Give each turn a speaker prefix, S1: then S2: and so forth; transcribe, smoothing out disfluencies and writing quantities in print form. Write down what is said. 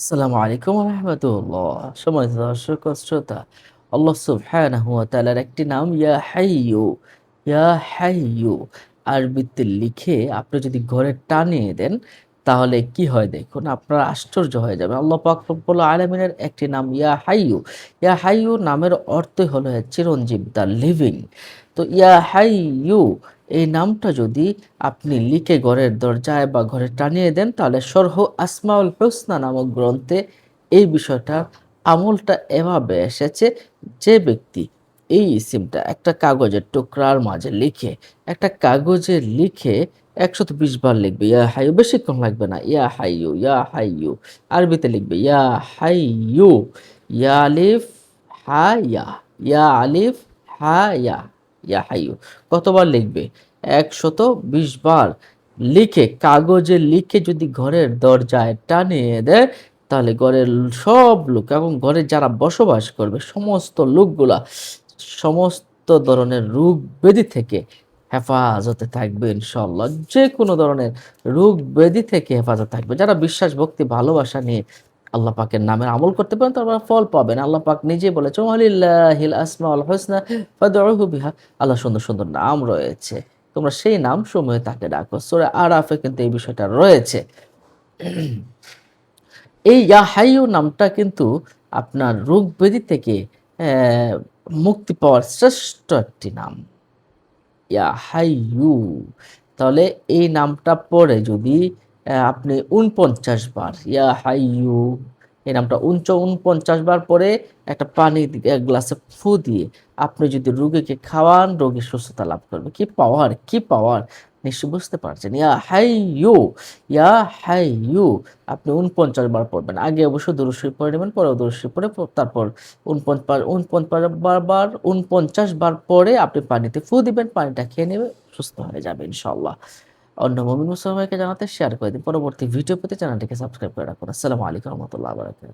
S1: আসসালামু আলাইকুম ওয়া রাহমাতুল্লাহ। সম্মানিত দর্শক ও শ্রোতা, আল্লাহ সুবহানাহু ওয়া তাআলার একটি নাম ইয়া হাইয়্যু। ইয়া হাইয়্যু আরবিতে লিখে আপনি যদি ঘরে টানিয়ে দেন তাহলে কি হয় দেখুন, আপনারা আশ্চর্য হয়ে যাবেন। আল্লাহ পাক রব্বুল আলামিনের একটি নাম ইয়া হাইয়্যু। ইয়া হাইয়্যু নামের অর্থই হলো চিরঞ্জীব, দ্য লিভিং। তো ইয়া হাইয়্যু এই নামটা যদি আপনি লিখে ঘরের দরজায় বা ঘরে টানিয়ে দেন তাহলে সরহ আসমাউল হুসনা নামক গ্রন্থে এই বিষয়টা আমলটা এভাবে এসেছে। যে ব্যক্তি এই ইসিমটা একটা কাগজের টুকরার মাঝে লিখে, একটা কাগজে লিখে ১২০ বার লিখবে ইয়া হাইয়ু, বেশিক্ষণ লাগবে না। ইয়া হাইয়ু, ইয়া হাইয়ু আরবিতে লিখবে ইয়া হাইয়ু, ইয়া আলিফ হা ইয়া, ইয়া আলিফ হা ইয়া, ইয়া হাইয়ু কতবার লিখবে? ১২০ বার লিখে, কাগজে লিখে যদি ঘরের দরজায় টানিয়ে দেয়, তাহলে ঘরের সব লোক এবং ঘরে যারা বসবাস করবে সমস্ত লোকগুলা সমস্ত ধরনের রোগ ব্যাধি থেকে হেফাজতে থাকবে ইনশাআল্লাহ। যেকোনো ধরনের রোগ ব্যাধি থেকে হেফাজত থাকবে। যারা বিশ্বাস, ভক্তি, ভালোবাসা নিয়ে আল্লাহ পাকের নামের আমল করতে পারেন তারা ফল পাবেন। আল্লাহ পাক নিজেই বলেছেন, ওয়ালিল্লাহিল আসমাউল হুসনা ফাদউহু বিহা। আল্লাহ সুন্দর, সুন্দর নাম রয়েছে। তোমরা সেই নাম সমূহে তাকে ডাকো। সূরা আরাফে কিন্তু এই বিষয়টা রয়েছে। এই ইয়া হাইয়্যু নামটা কিন্তু আপনার রোগ ব্যাধি থেকে অ্যা মুক্তি পাওয়ার শ্রেষ্ঠ একটি নাম। ইয়া হাইয়ু। তাহলে এই নামটা পড়ে যদি আপনি ৪৯ বার ইয়া হাইয়ু এই নামটা ৪৯ বার পরে একটা পানি ১ গ্লাসে ফু দিয়ে আপনি যদি রোগীকে খাওয়ান, রোগী সুস্থতা লাভ করবে। কি পাওয়ার! কি পাওয়ার! নিশ্চয়ই বুঝতে পারছেন। ইয়া হাইয়ু, ইয়া হাইয়ু আপনি ৪৯ বার পড়বেন। আগে অবশ্য দুরূদ শরীফ পড়ে নেবেন, পরেও দুরূদ শরীফ পড়ে তারপর ৪৯ বার পরে আপনি পানিতে ফু দিবেন, পানিটা খেয়ে নেবে, সুস্থ হয়ে যাবে ইনশাআল্লাহ। অন্য মুমিন মুসলমানকে জানাতে শেয়ার করে দিন। পরবর্তী ভিডিও পেতে চ্যানেলটিকে সাবস্ক্রাইব করে রাখুন। আসসালামু আলাইকুম ওয়া রাহমাতুল্লাহি ওয়া বারাকাতুহু।